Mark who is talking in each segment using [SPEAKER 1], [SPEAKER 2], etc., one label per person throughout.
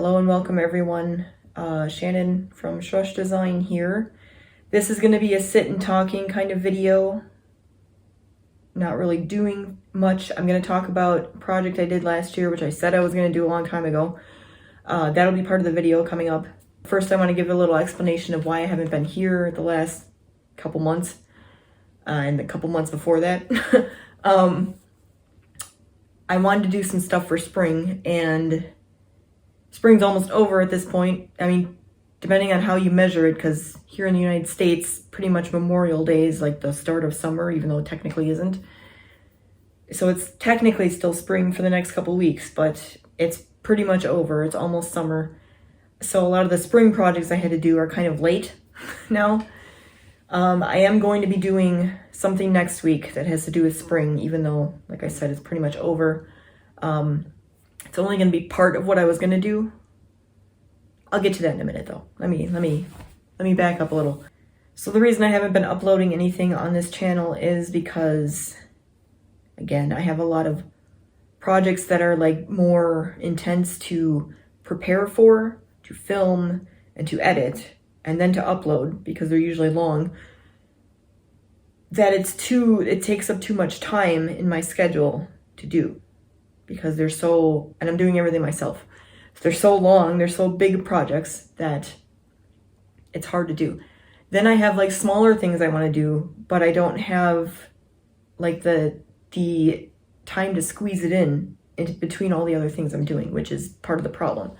[SPEAKER 1] Hello and welcome everyone. Shannon from Shrush Design here. This is going to be a sit and talking kind of video. Not really doing much. I'm going to talk about a project I did last year, which I said I was going to do a long time ago. That'll be part of the video coming up. First, I want to give a little explanation of why I haven't been here the last couple months and the couple months before that. I wanted to do some stuff for spring, and spring's almost over at this point. I mean, depending on how you measure it, because here in the United States, pretty much Memorial Day is like the start of summer, even though it technically isn't. So it's technically still spring for the next couple weeks, but it's pretty much over. It's almost summer. So a lot of the spring projects I had to do are kind of late now. I am going to be doing something next week that has to do with spring, even though, like I said, it's pretty much over. It's only going to be part of what I was going to do. I'll get to that in a minute, though. Let me back up a little. So the reason I haven't been uploading anything on this channel is because, again, I have a lot of projects that are like more intense to prepare for, to film, and to edit, and then to upload, because they're usually long, that it takes up too much time in my schedule to do, because they're so, and I'm doing everything myself. They're so long, they're so big projects that it's hard to do. Then I have like smaller things I want to do, but I don't have like the time to squeeze it in between all the other things I'm doing, which is part of the problem.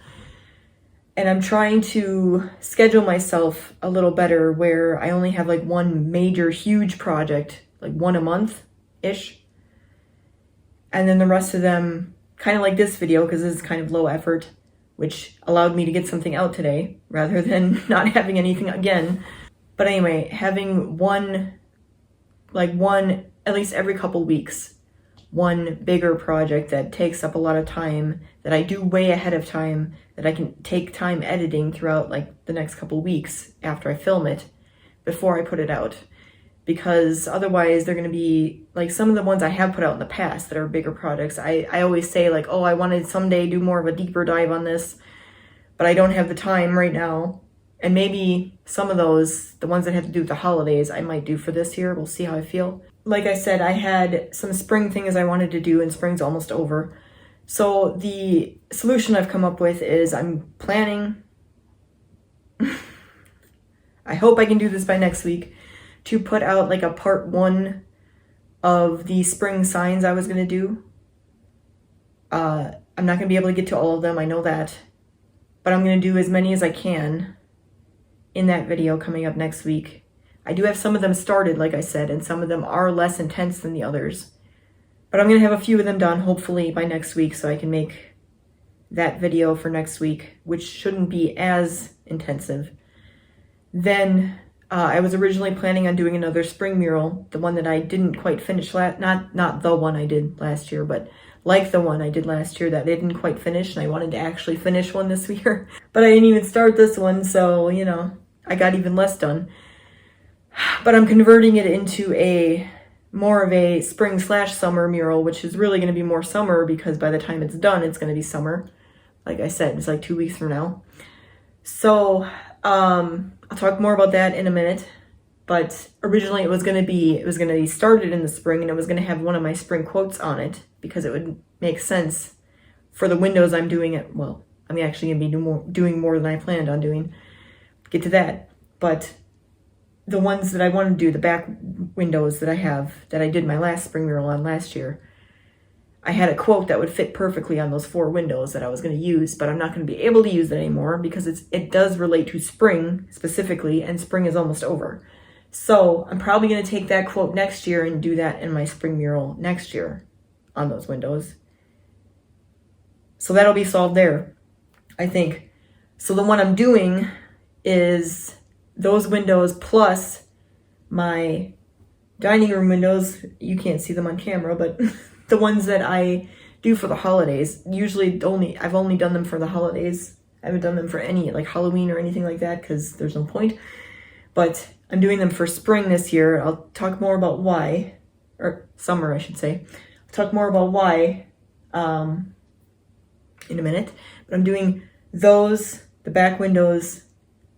[SPEAKER 1] And I'm trying to schedule myself a little better where I only have like one major huge project, like one a month-ish. And then the rest of them, kind of like this video, because this is kind of low effort, which allowed me to get something out today rather than not having anything again. But anyway, having one, at least every couple weeks, one bigger project that takes up a lot of time, that I do way ahead of time, that I can take time editing throughout like the next couple weeks after I film it, before I put it out. Because otherwise they're going to be like some of the ones I have put out in the past that are bigger projects. I always say like, oh, I want to someday do more of a deeper dive on this, but I don't have the time right now. And maybe some of those, the ones that have to do with the holidays, I might do for this year. We'll see how I feel. Like I said, I had some spring things I wanted to do, and spring's almost over. So the solution I've come up with is I'm planning, I hope I can do this by next week, to put out like a part 1 of the spring signs I was going to do. I'm not going to be able to get to all of them, I know that. But I'm going to do as many as I can in that video coming up next week. I do have some of them started, like I said, and some of them are less intense than the others. But I'm going to have a few of them done, hopefully, by next week, so I can make that video for next week, which shouldn't be as intensive. Then I was originally planning on doing another spring mural, the one that I didn't quite finish, not the one I did last year, but like the one I did last year that I didn't quite finish, and I wanted to actually finish one this year. But I didn't even start this one, so, you know, I got even less done. But I'm converting it into more of a spring/summer mural, which is really going to be more summer, because by the time it's done, it's going to be summer. Like I said, it's like 2 weeks from now. So, I'll talk more about that in a minute. But originally it was going to be started in the spring, and it was going to have one of my spring quotes on it, because it would make sense for the windows I'm doing it. Well, I'm actually going to be doing more than I planned on doing. Get to that. But the ones that I want to do, the back windows that I did my last spring mural on last year, I had a quote that would fit perfectly on those 4 windows that I was going to use, but I'm not going to be able to use it anymore because it does relate to spring specifically, and spring is almost over. So I'm probably going to take that quote next year and do that in my spring mural next year on those windows. So that'll be solved there, I think. So the one I'm doing is those windows plus my dining room windows. You can't see them on camera, but the ones that I do for the holidays. Usually I've only done them for the holidays. I haven't done them for any like Halloween or anything like that, because there's no point. But I'm doing them for spring this year. I'll talk more about why, or summer I should say. I'll talk more about why in a minute. But I'm doing Those, the back windows,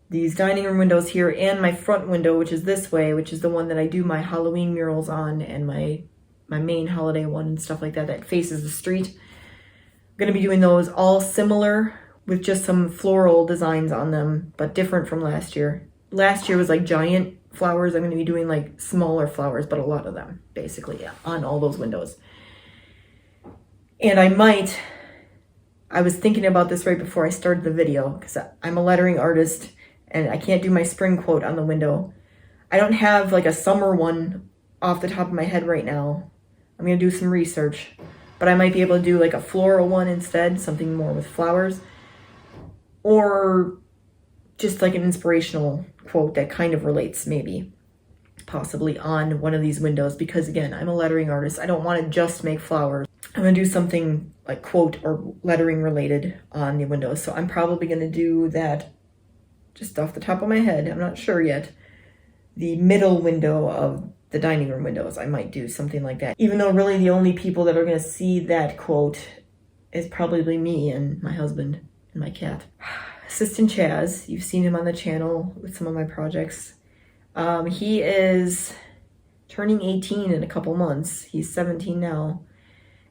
[SPEAKER 1] these dining room windows here, and my front window, which is this way, which is the one that I do my Halloween murals on, and my main holiday one and stuff like that, that faces the street. I'm going to be doing those all similar with just some floral designs on them, but different from last year. Last year was like giant flowers. I'm going to be doing like smaller flowers, but a lot of them, basically, yeah, on all those windows. And I was thinking about this right before I started the video, because I'm a lettering artist, and I can't do my spring quote on the window. I don't have like a summer one off the top of my head right now. I'm going to do some research, but I might be able to do like a floral one instead, something more with flowers, or just like an inspirational quote that kind of relates maybe, possibly on one of these windows, because again, I'm a lettering artist. I don't want to just make flowers. I'm going to do something like quote or lettering related on the windows. So I'm probably going to do that just off the top of my head. I'm not sure yet. The middle window of the dining room windows, I might do something like that. Even though really the only people that are going to see that quote is probably me and my husband and my cat. Assistant Chaz, you've seen him on the channel with some of my projects. He is turning 18 in a couple months. He's 17 now.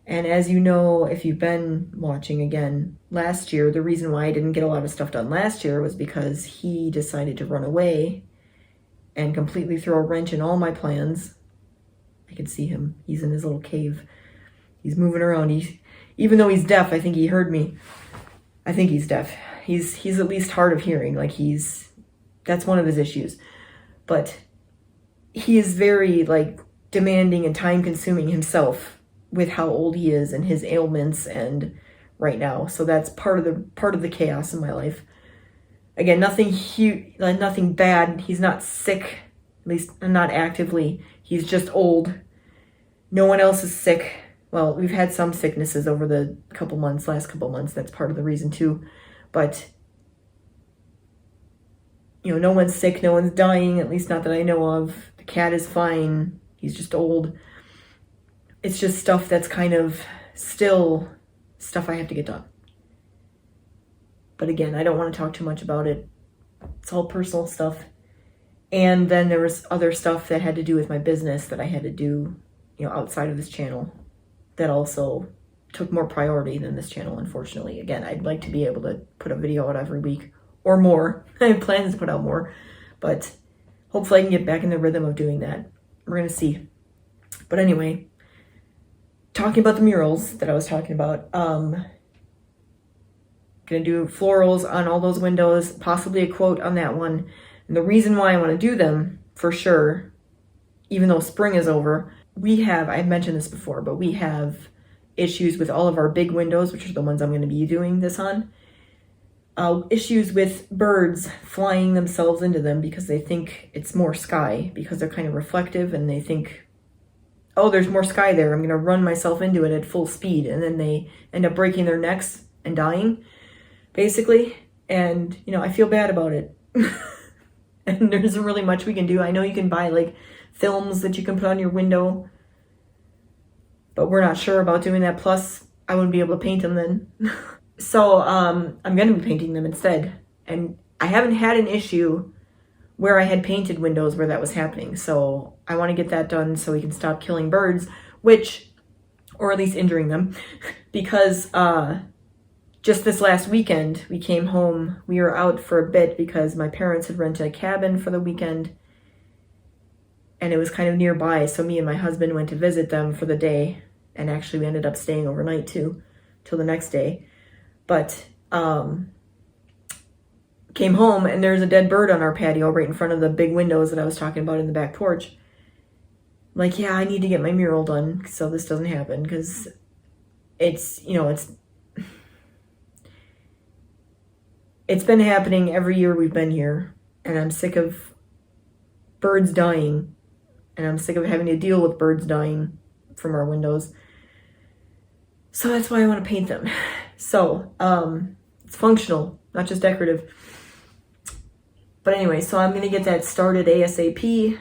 [SPEAKER 1] And as you know, if you've been watching again, last year, the reason why I didn't get a lot of stuff done last year was because he decided to run away and completely throw a wrench in all my plans. I can see him. He's in his little cave. He's moving around. Even though he's deaf, I think he heard me. I think he's deaf. He's at least hard of hearing. Like that's one of his issues. But he is very like demanding and time consuming himself with how old he is and his ailments and right now. So that's part of the chaos in my life. Again, nothing huge, like nothing bad. He's not sick, at least not actively. He's just old. No one else is sick. Well, we've had some sicknesses over the last couple months. That's part of the reason too. But, no one's sick. No one's dying, at least not that I know of. The cat is fine. He's just old. It's just stuff that's kind of still stuff I have to get done. But again, I don't want to talk too much about it. It's all personal stuff. And then there was other stuff that had to do with my business that I had to do, outside of this channel that also took more priority than this channel, unfortunately. Again, I'd like to be able to put a video out every week or more. I have plans to put out more, but hopefully I can get back in the rhythm of doing that. We're going to see. But anyway, talking about the murals that I was talking about, gonna do florals on all those windows, possibly a quote on that one. And the reason why I want to do them for sure, even though spring is over, I've mentioned this before, but we have issues with all of our big windows, which are the ones I'm going to be doing this on. Issues with birds flying themselves into them because they think it's more sky, because they're kind of reflective, and they think, oh, there's more sky there, I'm going to run myself into it at full speed, and then they end up breaking their necks and dying, basically. And, I feel bad about it. And there isn't really much we can do. I know you can buy like films that you can put on your window, but we're not sure about doing that. Plus, I wouldn't be able to paint them then. So I'm going to be painting them instead. And I haven't had an issue where I had painted windows where that was happening. So I want to get that done so we can stop killing birds, or at least injuring them, because just this last weekend, we came home. We were out for a bit because my parents had rented a cabin for the weekend, and it was kind of nearby. So me and my husband went to visit them for the day, and actually we ended up staying overnight too, till the next day. But came home, and there's a dead bird on our patio right in front of the big windows that I was talking about in the back porch. Like, yeah, I need to get my mural done so this doesn't happen, because it's been happening every year we've been here, and I'm sick of birds dying, and I'm sick of having to deal with birds dying from our windows. So that's why I want to paint them. So it's functional, not just decorative. But anyway, so I'm going to get that started ASAP,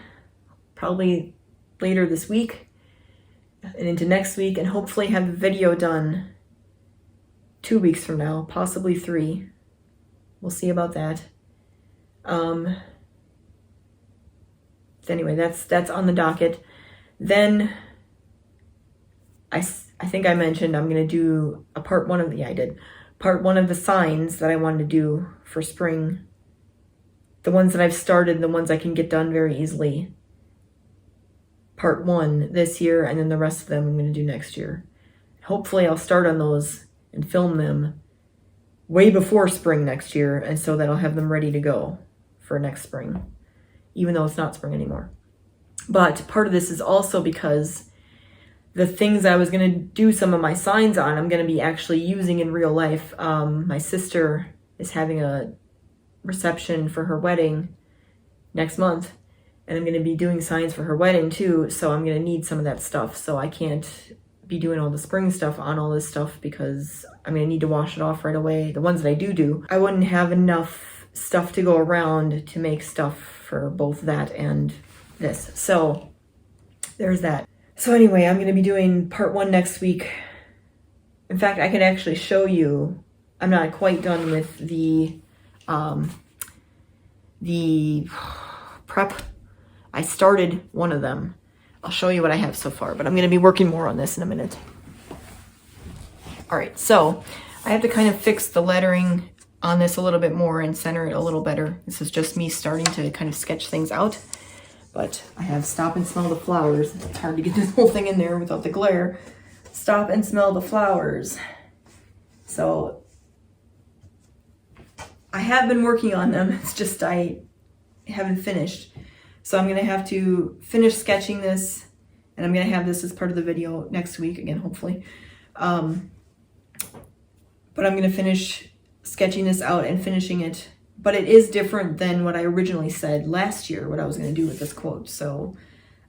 [SPEAKER 1] probably later this week and into next week, and hopefully have the video done 2 weeks from now, possibly 3. we'll see about that. Anyway, that's on the docket. Then I think I mentioned I'm going to do a part one of part one of the signs that I wanted to do for spring. The ones that I've started, the ones I can get done very easily. Part one this year, and then the rest of them I'm going to do next year. Hopefully I'll start on those and film them way before spring next year, and so that I'll have them ready to go for next spring, even though it's not spring anymore. But part of this is also because the things I was going to do some of my signs on, I'm going to be actually using in real life. My sister is having a reception for her wedding next month, and I'm going to be doing signs for her wedding too, so I'm going to need some of that stuff. So I can't be doing all the spring stuff on all this stuff because I'm going to need to wash it off right away. The ones that I do, I wouldn't have enough stuff to go around to make stuff for both that and this. So there's that. So anyway, I'm going to be doing part one next week. In fact, I can actually show you, I'm not quite done with the prep. I started one of them. I'll show you what I have so far, but I'm going to be working more on this in a minute. All right, so I have to kind of fix the lettering on this a little bit more and center it a little better. This is just me starting to kind of sketch things out. But I have stop and smell the flowers. It's hard to get this whole thing in there without the glare. Stop and smell the flowers. So I have been working on them. It's just I haven't finished. So I'm going to have to finish sketching this, and I'm going to have this as part of the video next week again, hopefully. But I'm going to finish sketching this out and finishing it. But it is different than what I originally said last year, what I was going to do with this quote. So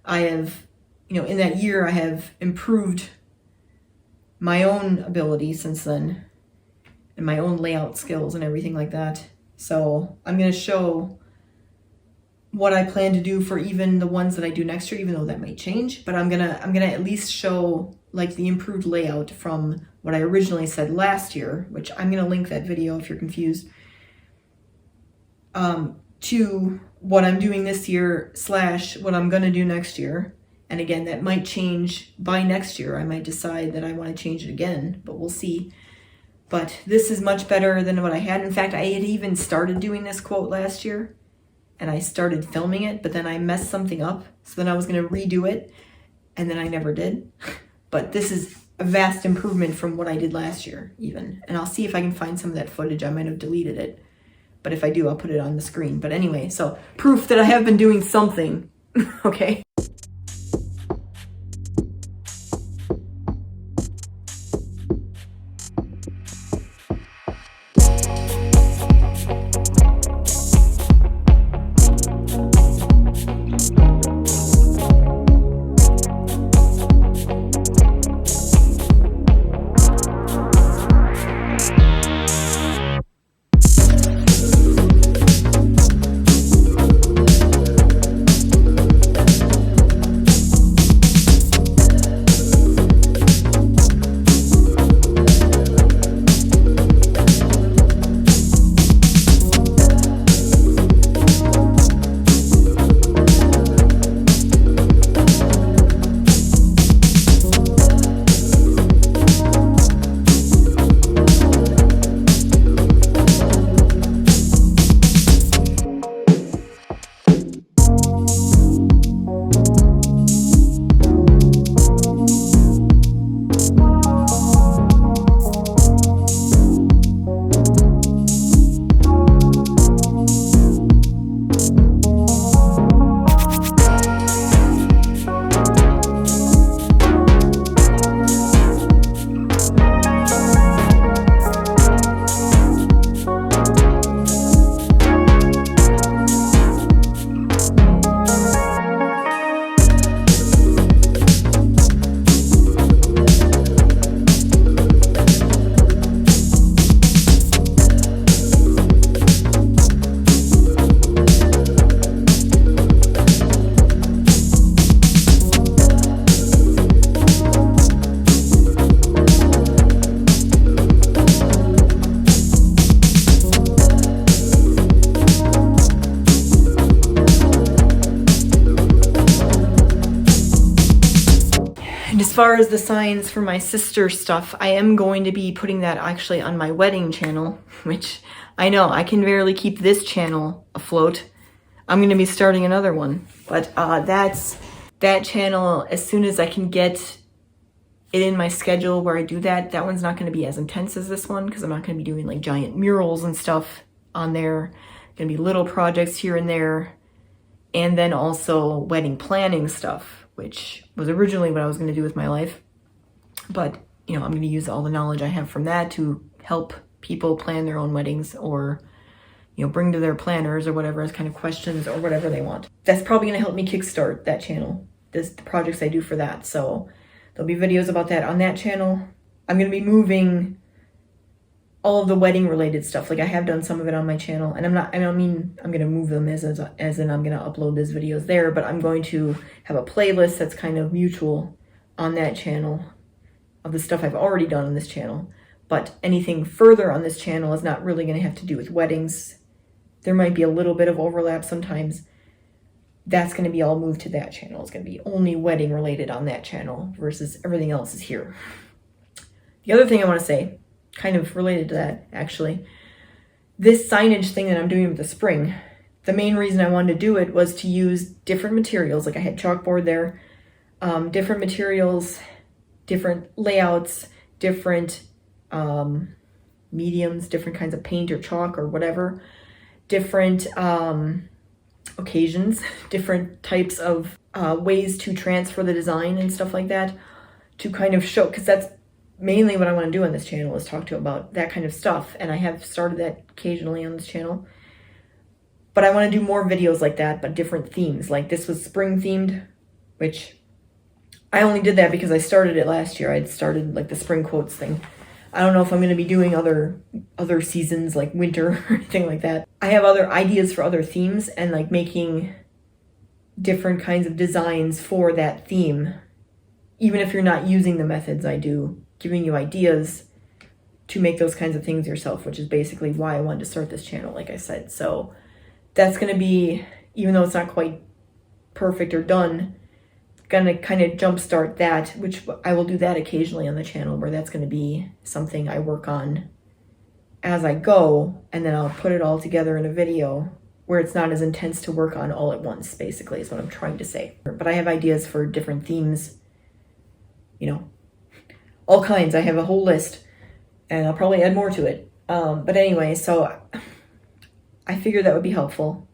[SPEAKER 1] I have, in that year, I have improved my own ability since then, and my own layout skills and everything like that. So I'm going to show what I plan to do for even the ones that I do next year, even though that may change. But I'm gonna at least show like the improved layout from what I originally said last year, which I'm gonna link that video if you're confused, to what I'm doing this year / what I'm gonna do next year. And again, that might change by next year. I might decide that I want to change it again, but we'll see. But this is much better than what I had. In fact, I had even started doing this quote last year, and I started filming it, but then I messed something up. So then I was going to redo it, and then I never did. But this is a vast improvement from what I did last year, even. And I'll see if I can find some of that footage. I might have deleted it. But if I do, I'll put it on the screen. But anyway, so proof that I have been doing something, okay? far as the signs for my sister's stuff, I am going to be putting that actually on my wedding channel, which I know I can barely keep this channel afloat. I'm going to be starting another one, but that channel, as soon as I can get it in my schedule where I do that, that one's not going to be as intense as this one because I'm not going to be doing like giant murals and stuff on there. Going to be little projects here and there, and then also wedding planning stuff, which was originally what I was going to do with my life. But, you know, I'm going to use all the knowledge I have from that to help people plan their own weddings, or, you know, bring to their planners or whatever as kind of questions or whatever they want. That's probably going to help me kickstart that channel, the projects I do for that. So there'll be videos about that on that channel. I'm going to be moving all of the wedding related stuff. Like I have done some of it on my channel, and I don't mean I'm going to move them as in I'm going to upload these videos there, but I'm going to have a playlist that's kind of mutual on that channel of the stuff I've already done on this channel. But anything further on this channel is not really going to have to do with weddings. There might be a little bit of overlap sometimes. That's going to be all moved to that channel. It's going to be only wedding related on that channel versus everything else is here. The other thing I want to say, kind of related to that actually, this signage thing that I'm doing with the spring, the main reason I wanted to do it was to use different materials. Like I had chalkboard there, different materials, different layouts, different mediums, different kinds of paint or chalk or whatever, different occasions, different types of ways to transfer the design and stuff like that, to kind of show, because that's mainly what I want to do on this channel, is talk to you about that kind of stuff. And I have started that occasionally on this channel, but I want to do more videos like that, but different themes. Like this was spring themed, which I only did that because I started it last year. I'd started like the spring quotes thing. I don't know if I'm going to be doing other seasons like winter or anything like that. I have other ideas for other themes and like making different kinds of designs for that theme. Even if you're not using the methods I do, giving you ideas to make those kinds of things yourself, which is basically why I wanted to start this channel, like I said. So that's going to be, even though it's not quite perfect or done, gonna kind of jumpstart that, which I will do that occasionally on the channel, where that's going to be something I work on as I go, and then I'll put it all together in a video where it's not as intense to work on all at once, basically, is what I'm trying to say. But I have ideas for different themes, you know, all kinds. I have a whole list, and I'll probably add more to it. But anyway, so I figured that would be helpful.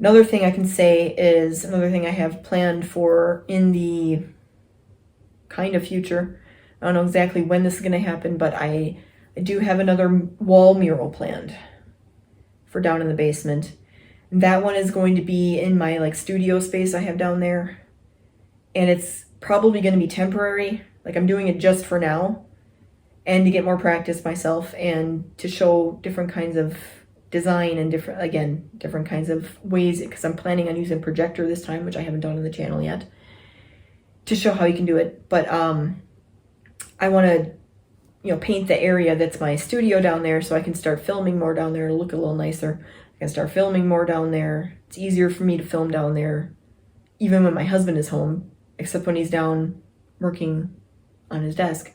[SPEAKER 1] Another thing I can say is, another thing I have planned for in the kind of future, I don't know exactly when this is going to happen, but I do have another wall mural planned for down in the basement. And that one is going to be in my like studio space I have down there. And it's probably going to be temporary. Like I'm doing it just for now and to get more practice myself and to show different kinds of design and different kinds of ways, because I'm planning on using projector this time, which I haven't done on the channel yet, to show how you can do it. But I want to, you know, paint the area that's my studio down there so I can start filming more down there. It'll look a little nicer. I can start filming more down there. It's easier for me to film down there even when my husband is home, except when he's down working on his desk.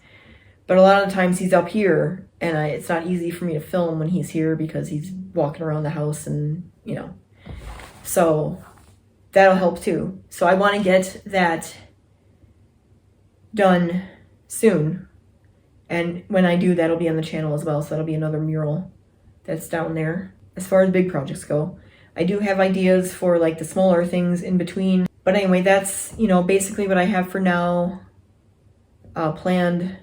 [SPEAKER 1] But a lot of the times he's up here, and it's not easy for me to film when he's here because he's walking around the house and, you know. So that'll help too. So I want to get that done soon. And when I do, that'll be on the channel as well. So that'll be another mural that's down there. As far as big projects go, I do have ideas for like the smaller things in between. But anyway, that's, you know, basically what I have for now planned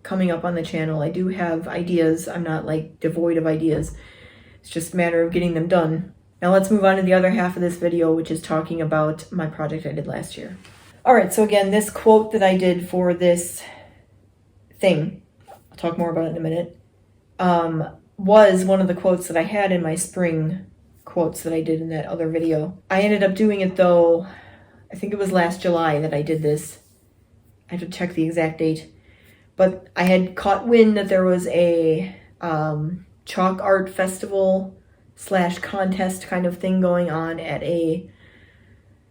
[SPEAKER 1] coming up on the channel. I do have ideas. I'm not like devoid of ideas. It's just a matter of getting them done. Now let's move on to the other half of this video, which is talking about my project I did last year. All right, so again, this quote that I did for this thing, I'll talk more about it in a minute, was one of the quotes that I had in my spring quotes that I did in that other video. I ended up doing it though, I think it was last July that I did this. I have to check the exact date. But I had caught wind that there was a chalk art festival / contest kind of thing going on at a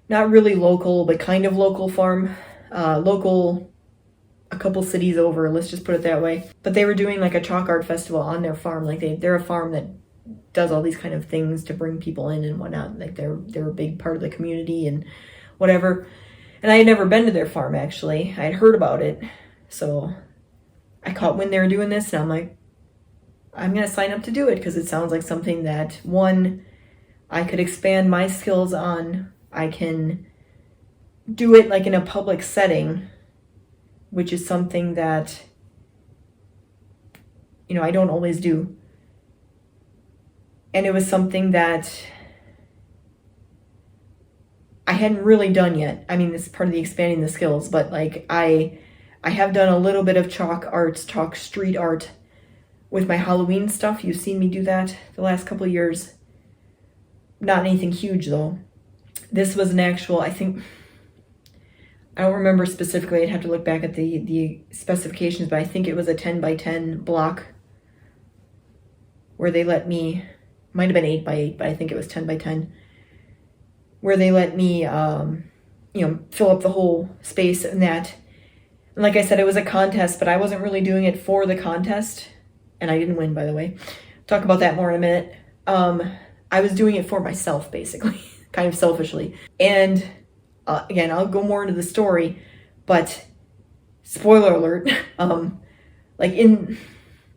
[SPEAKER 1] not really local, but kind of local farm, local a couple cities over, let's just put it that way. But they were doing like a chalk art festival on their farm. Like they're a farm that does all these kind of things to bring people in and whatnot. Like they're a big part of the community and whatever. And I had never been to their farm, actually. I had heard about it. So I caught when they were doing this, and I'm like, I'm going to sign up to do it because it sounds like something that, one, I could expand my skills on. I can do it like in a public setting, which is something that, I don't always do. And it was something that I hadn't really done yet. I mean, this is part of the expanding the skills, but like I have done a little bit of chalk arts, chalk street art with my Halloween stuff. You've seen me do that the last couple of years. Not anything huge though. This was an actual, I don't remember specifically. I'd have to look back at the specifications, but I think it was a 10 by 10 block where they let me, might have been 8 by 8, but I think it was 10 by 10, where they let me, fill up the whole space and that. And like I said, it was a contest, but I wasn't really doing it for the contest. And I didn't win, by the way. Talk about that more in a minute. I was doing it for myself, basically, kind of selfishly. And again, I'll go more into the story, but spoiler alert, like in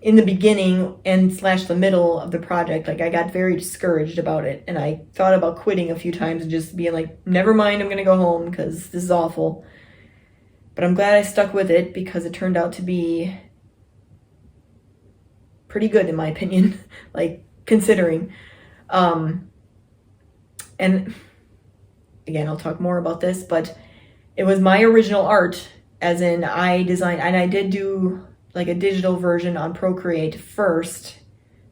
[SPEAKER 1] the beginning and / the middle of the project, like I got very discouraged about it. And I thought about quitting a few times and just being like, never mind, I'm going to go home because this is awful. But I'm glad I stuck with it because it turned out to be pretty good in my opinion, like considering. And again, I'll talk more about this, but it was my original art, as in I designed, and I did do like a digital version on Procreate first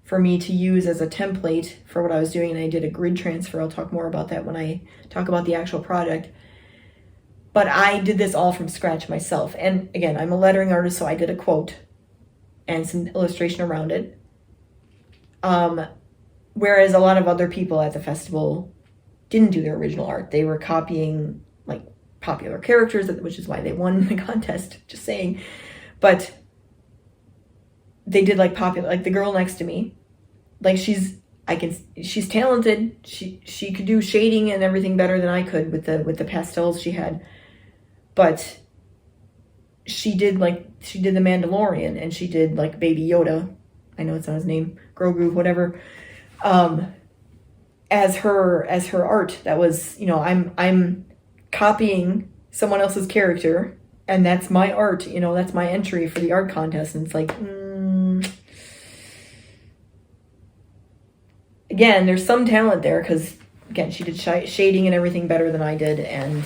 [SPEAKER 1] for me to use as a template for what I was doing. And I did a grid transfer. I'll talk more about that when I talk about the actual project. But I did this all from scratch myself. And again, I'm a lettering artist, so I did a quote and some illustration around it. Whereas a lot of other people at the festival didn't do their original art. They were copying like popular characters, which is why they won the contest, just saying. But they did like popular, like the girl next to me, like she's talented. She could do shading and everything better than I could with the pastels she had. But she did the Mandalorian, and she did like Baby Yoda. I know it's not his name, Grogu, whatever. As her art. That was, I'm copying someone else's character, and that's my art. That's my entry for the art contest. And it's like, again, there's some talent there because again, she did shading and everything better than I did, and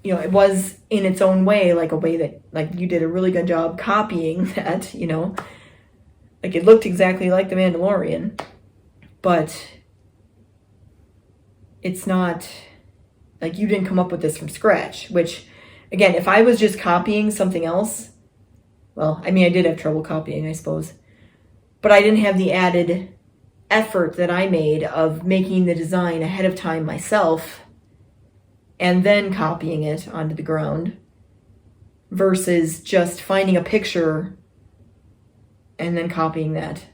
[SPEAKER 1] it was in its own way, like a way that, like, you did a really good job copying that, like it looked exactly like the Mandalorian, but it's not like you didn't come up with this from scratch, which again, if I was just copying something else, well, I mean, I did have trouble copying, I suppose, but I didn't have the added effort that I made of making the design ahead of time myself and then copying it onto the ground versus just finding a picture and then copying that.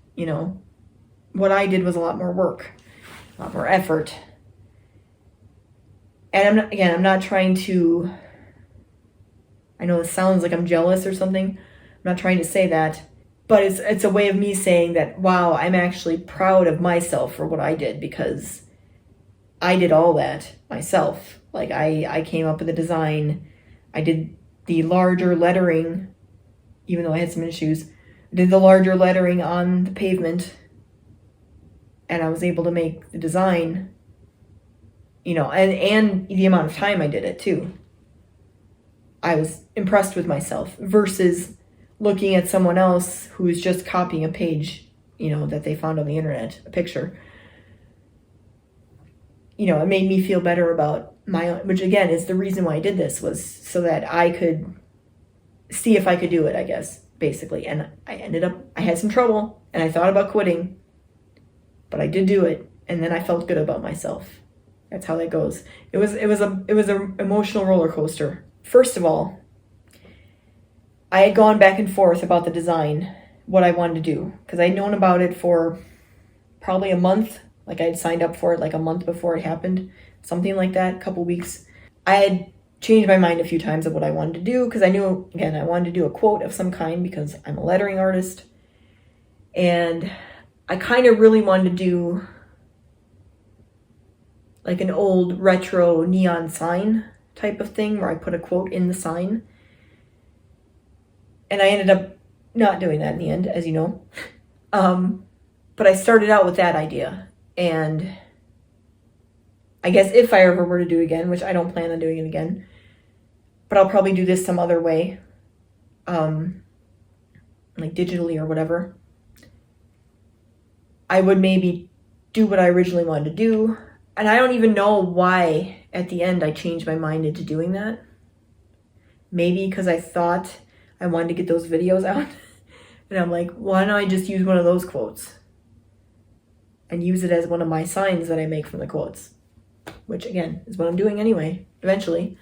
[SPEAKER 1] What I did was a lot more work, a lot more effort. And I'm not trying to, I know it sounds like I'm jealous or something. I'm not trying to say that, but it's a way of me saying that, wow, I'm actually proud of myself for what I did because I did all that myself. Like I came up with the design. I did the larger lettering, even though I had some issues. I did the larger lettering on the pavement, and I was able to make the design, and the amount of time I did it too. I was impressed with myself versus looking at someone else who's just copying a page, that they found on the internet, a picture. It made me feel better about my own, which again is the reason why I did this, was so that I could see if I could do it, I guess, basically. And I had some trouble and I thought about quitting, but I did do it. And then I felt good about myself. That's how that goes. It was an emotional roller coaster. First of all, I had gone back and forth about the design, what I wanted to do, because I'd known about it for probably a month. Like, I had signed up for it like a month before it happened, something like that, a couple weeks. I had changed my mind a few times of what I wanted to do, because I knew, again, I wanted to do a quote of some kind because I'm a lettering artist. And I kind of really wanted to do like an old retro neon sign type of thing where I put a quote in the sign. And I ended up not doing that in the end, as you know. But I started out with that idea. And I guess if I ever were to do it again, which I don't plan on doing it again, but I'll probably do this some other way, like digitally or whatever, I would maybe do what I originally wanted to do. And I don't even know why at the end I changed my mind into doing that. Maybe because I thought I wanted to get those videos out. And I'm like, why don't I just use one of those quotes and use it as one of my signs that I make from the quotes, which again is what I'm doing anyway, eventually.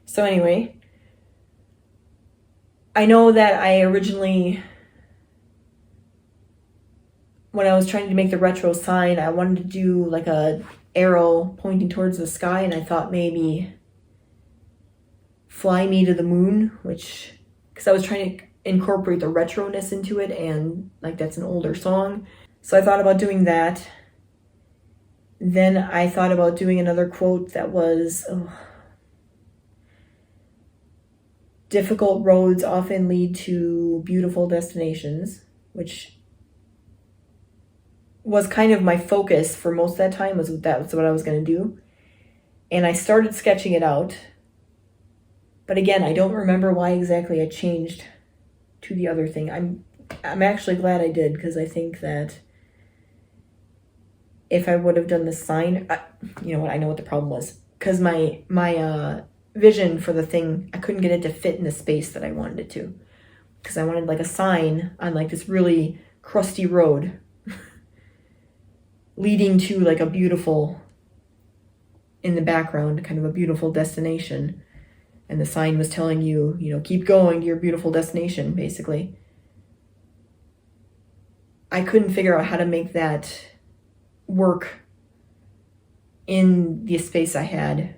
[SPEAKER 1] So anyway, I know that I originally, when I was trying to make the retro sign, I wanted to do like a arrow pointing towards the sky, and I thought maybe Fly Me to the Moon, which, because I was trying to incorporate the retroness into it, and like that's an older song. So I thought about doing that. Then I thought about doing another quote that was, difficult roads often lead to beautiful destinations, which was kind of my focus for most of that time, was what I was going to do. And I started sketching it out. But again, I don't remember why exactly I changed to the other thing. I'm actually glad I did, because I think that if I would have done the sign, you know what, I know what the problem was. Because my vision for the thing, I couldn't get it to fit in the space that I wanted it to. Because I wanted like a sign on like this really crusty road leading to like a beautiful, in the background, kind of a beautiful destination. And the sign was telling you, you know, keep going to your beautiful destination, basically. I couldn't figure out how to make that work in the space I had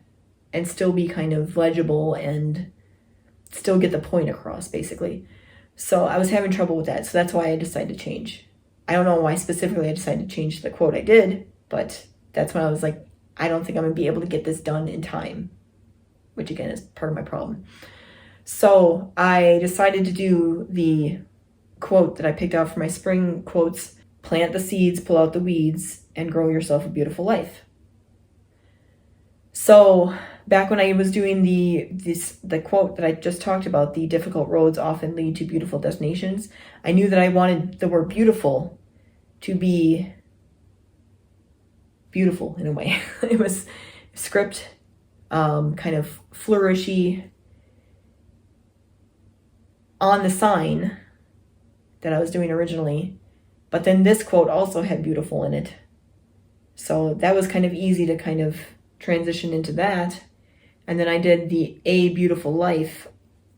[SPEAKER 1] and still be kind of legible and still get the point across, basically. So I was having trouble with that. So that's why I decided to change. I don't know why specifically I decided to change the quote I did, but that's when I was like, I don't think I'm going to be able to get this done in time, which again is part of my problem. So I decided to do the quote that I picked out for my spring quotes: plant the seeds, pull out the weeds, and grow yourself a beautiful life. So back when I was doing the quote that I just talked about, the difficult roads often lead to beautiful destinations, I knew that I wanted the word beautiful to be beautiful in a way. It was script, kind of flourishy on the sign that I was doing originally. But then this quote also had beautiful in it. So that was kind of easy to kind of transition into that. And then I did the A Beautiful Life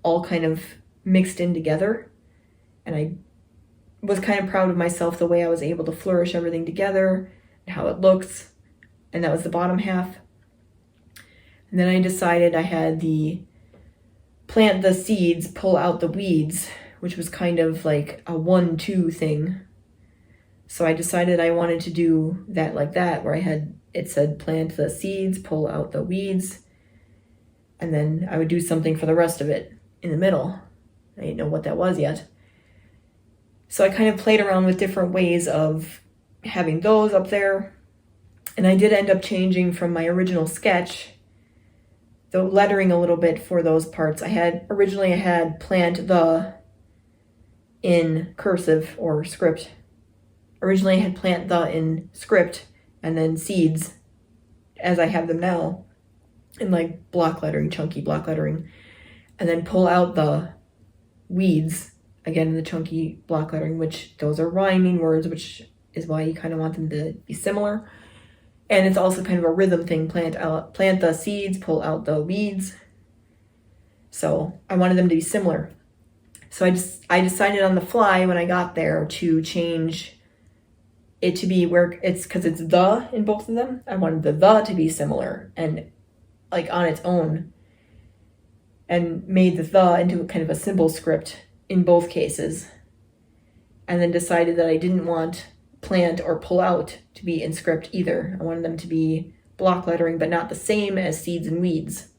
[SPEAKER 1] all kind of mixed in together. And I was kind of proud of myself the way I was able to flourish everything together and how it looks. And that was the bottom half. And then I decided I had the plant the seeds, pull out the weeds, which was kind of like a 1-2 thing. So I decided I wanted to do that like that, where it said plant the seeds, pull out the weeds, and then I would do something for the rest of it in the middle. I didn't know what that was yet. So I kind of played around with different ways of having those up there. And I did end up changing from my original sketch the lettering a little bit for those parts. Originally I had plant the in cursive or script. Originally I had plant the in script and then seeds as I have them now in like block lettering, chunky block lettering, and then pull out the weeds again in the chunky block lettering, which those are rhyming words, which is why you kind of want them to be similar. And it's also kind of a rhythm thing, plant the seeds, pull out the weeds. So I wanted them to be similar. So I decided on the fly when I got there to change it to be where it's, because it's the in both of them. I wanted the to be similar and like on its own, and made the into kind of a symbol script in both cases. And then decided that I didn't want plant or pull out to be in script either. I wanted them to be block lettering, but not the same as seeds and weeds.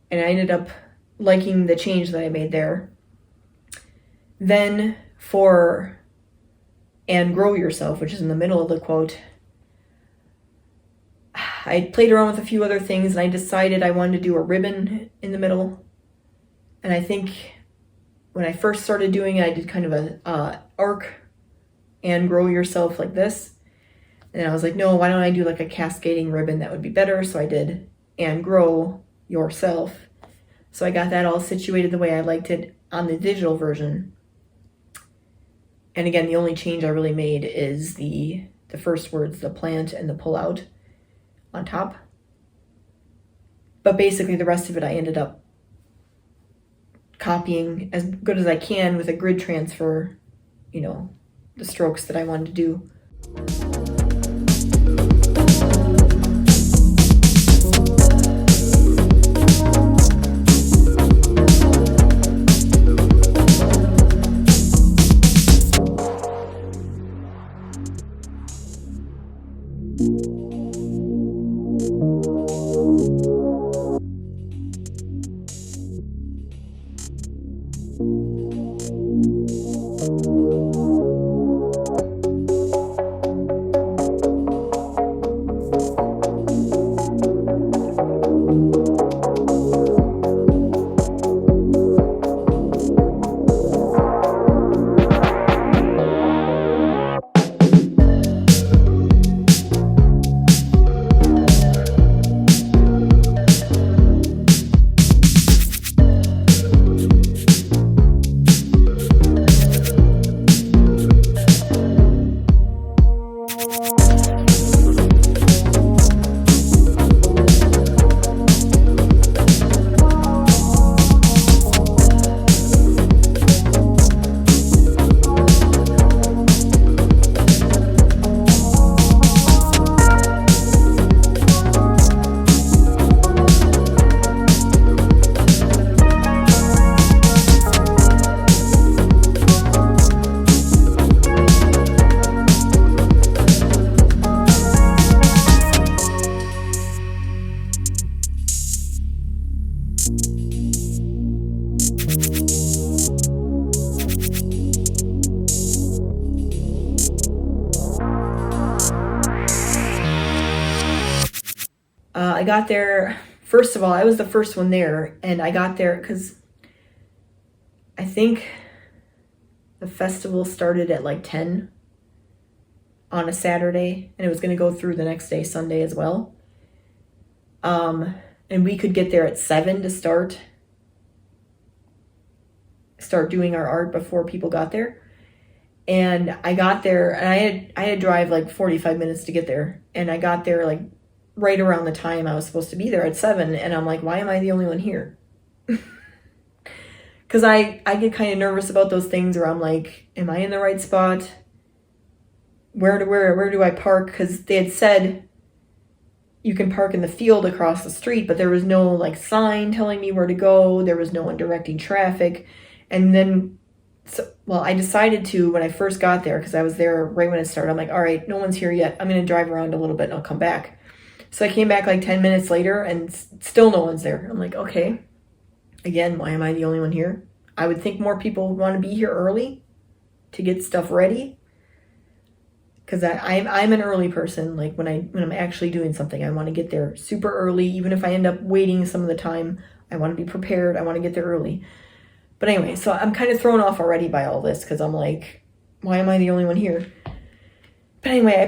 [SPEAKER 1] And I ended up liking the change that I made there. Then for "and grow yourself," which is in the middle of the quote, I played around with a few other things, and I decided I wanted to do a ribbon in the middle. And I think when I first started doing it, I did kind of a arc "and grow yourself" like this. And I was like, no, why don't I do like a cascading ribbon? That would be better. So I did "and grow yourself." So I got that all situated the way I liked it on the digital version. And again, the only change I really made is the first words, the plant and the pull out on top. But basically the rest of it I ended up copying as good as I can with a grid transfer, you know, the strokes that I wanted to do. I got there, first of all, I was the first one there, and I got there because I think the festival started at like 10 on a Saturday, and it was going to go through the next day, Sunday as well. And we could get there at 7 to start doing our art before people got there. And I got there, and I had to drive like 45 minutes to get there, and I got there like right around the time I was supposed to be there at 7, and I'm like, why am I the only one here? Because I get kind of nervous about those things where I'm like, am I in the right spot? Where do I park? Because they had said you can park in the field across the street, but there was no like sign telling me where to go. There was no one directing traffic. And then, I decided to, when I first got there, because I was there right when it started, I'm like, all right, no one's here yet. I'm going to drive around a little bit and I'll come back. So I came back like 10 minutes later and still no one's there. I'm like, okay, again, why am I the only one here? I would think more people want to be here early to get stuff ready. Because I'm an early person. Like when I'm actually doing something, I want to get there super early. Even if I end up waiting some of the time, I want to be prepared. I want to get there early. But anyway, so I'm kind of thrown off already by all this because I'm like, why am I the only one here? But anyway,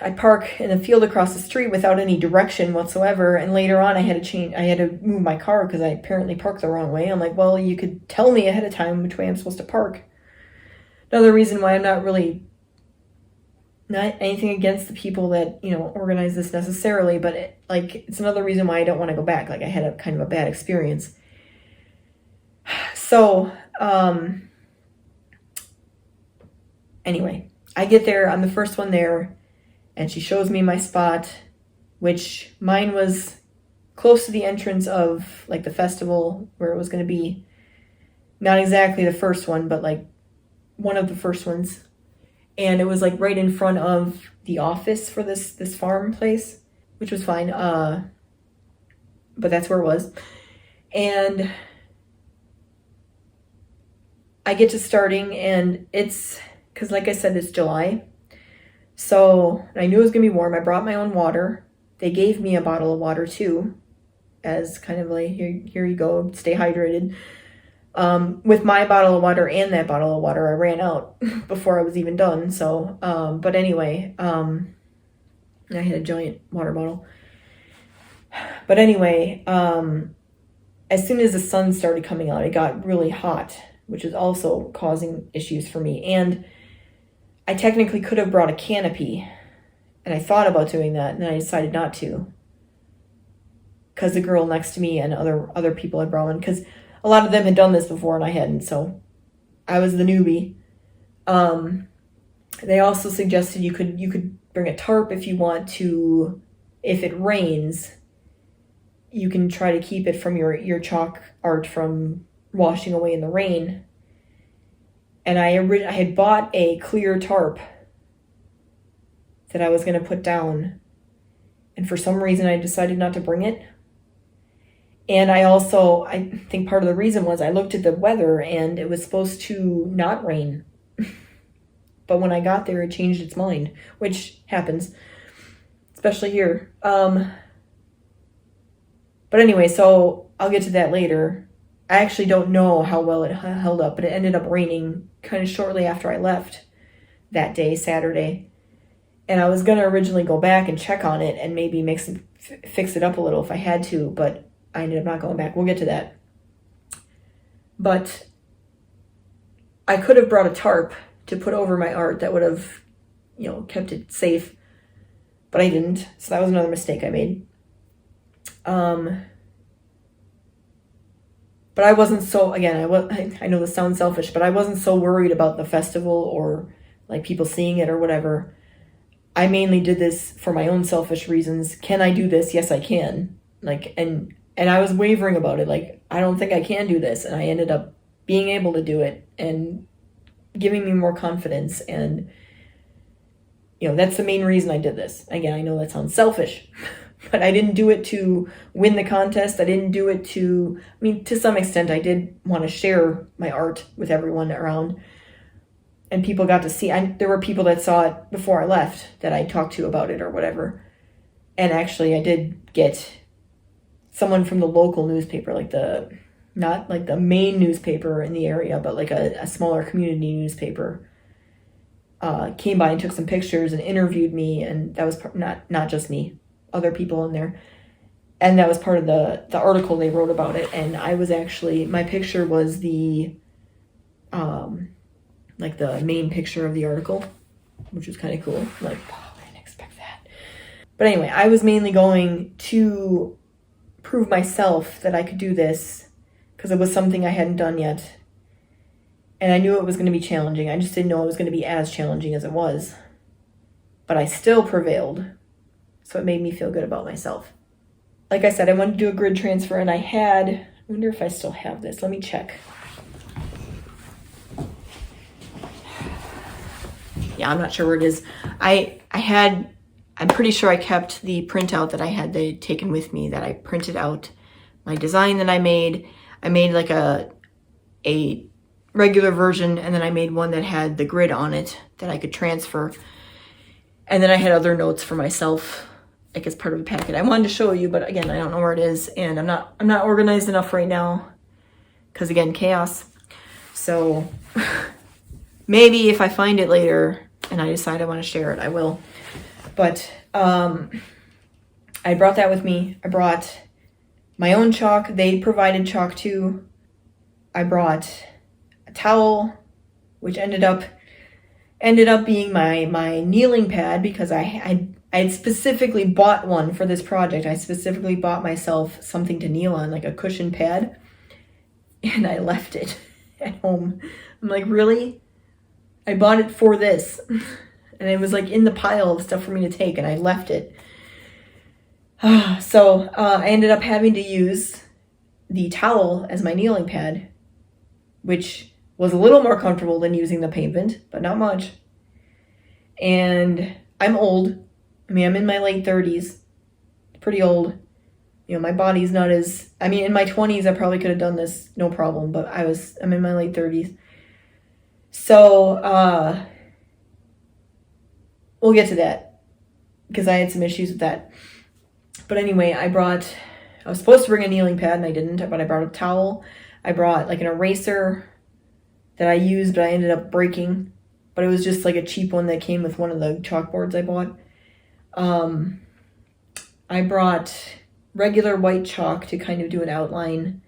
[SPEAKER 1] I park in a field across the street without any direction whatsoever. And later on, I had to move my car because I apparently parked the wrong way. I'm like, well, you could tell me ahead of time which way I'm supposed to park. Another reason why I'm not anything against the people that, organize this necessarily, but it's another reason why I don't want to go back. Like I had a kind of a bad experience. So, anyway, I get there, I'm the first one there, and she shows me my spot, which mine was close to the entrance of like the festival where it was going to be. Not exactly the first one, but like one of the first ones. And it was like right in front of the office for this farm place, which was fine. But that's where it was. And I get to starting, and it's, because like I said, it's July. So I knew it was going to be warm. I brought my own water. They gave me a bottle of water too, as kind of like, here you go, stay hydrated. With my bottle of water and that bottle of water, I ran out before I was even done. So, but anyway, I had a giant water bottle. But anyway, as soon as the sun started coming out, it got really hot, which is also causing issues for me. And I technically could have brought a canopy, and I thought about doing that, and then I decided not to, because the girl next to me and other people had brought one, because a lot of them had done this before and I hadn't, so I was the newbie. They also suggested you could bring a tarp if you want to. If it rains, you can try to keep it from your chalk art from washing away in the rain. And I had bought a clear tarp that I was going to put down, and for some reason I decided not to bring it. And I think part of the reason was I looked at the weather and it was supposed to not rain. But when I got there, it changed its mind, which happens, especially here. But anyway, so I'll get to that later. I actually don't know how well it held up, but it ended up raining kind of shortly after I left that day, Saturday. And I was going to originally go back and check on it and maybe fix it up a little if I had to, but I ended up not going back. We'll get to that. But I could have brought a tarp to put over my art that would have, kept it safe. But I didn't. So that was another mistake I made. But I wasn't so, again, I know this sounds selfish, but I wasn't so worried about the festival or like people seeing it or whatever. I mainly did this for my own selfish reasons. Can I do this? Yes, I can. And I was wavering about it. Like, I don't think I can do this. And I ended up being able to do it and giving me more confidence. And, that's the main reason I did this. Again, I know that sounds selfish, but I didn't do it to win the contest. I didn't do it to some extent, I did want to share my art with everyone around. And people got to see. There were people that saw it before I left that I talked to about it or whatever. And actually, I did get someone from the local newspaper, not like the main newspaper in the area, but like a smaller community newspaper, came by and took some pictures and interviewed me. And that was not just me, other people in there. And that was part of the article they wrote about it. And I was actually, my picture was the main picture of the article, which was kind of cool. I didn't expect that. But anyway, I was mainly going to prove myself that I could do this because it was something I hadn't done yet. And I knew it was going to be challenging. I just didn't know it was going to be as challenging as it was. But I still prevailed. So it made me feel good about myself. Like I said, I wanted to do a grid transfer, and I wonder if I still have this. Let me check. Yeah, I'm not sure where it is. I'm pretty sure I kept the printout that I had taken with me, that I printed out my design that I made. I made like a regular version, and then I made one that had the grid on it that I could transfer. And then I had other notes for myself, like as part of a packet. I wanted to show you, but again, I don't know where it is, and I'm not organized enough right now because, again, chaos. So maybe if I find it later and I decide I want to share it, I will. But I brought that with me. I brought my own chalk. They provided chalk too. I brought a towel, which ended up being my kneeling pad, because I had specifically bought one for this project. I specifically bought myself something to kneel on, like a cushion pad. and I left it at home. I'm like, really? I bought it for this. And it was like in the pile of stuff for me to take, and I left it. So I ended up having to use the towel as my kneeling pad, which was a little more comfortable than using the pavement, but not much. And I'm old. I mean, I'm in my late 30s. Pretty old. You know, my body's not as... I mean, in my 20s, I probably could have done this no problem, but I'm in my late 30s. So, we'll get to that, because I had some issues with that. But anyway, I was supposed to bring a kneeling pad, and I didn't, but I brought a towel. I brought like an eraser that I used, but I ended up breaking. But it was just like a cheap one that came with one of the chalkboards I bought. I brought regular white chalk to kind of do an outline.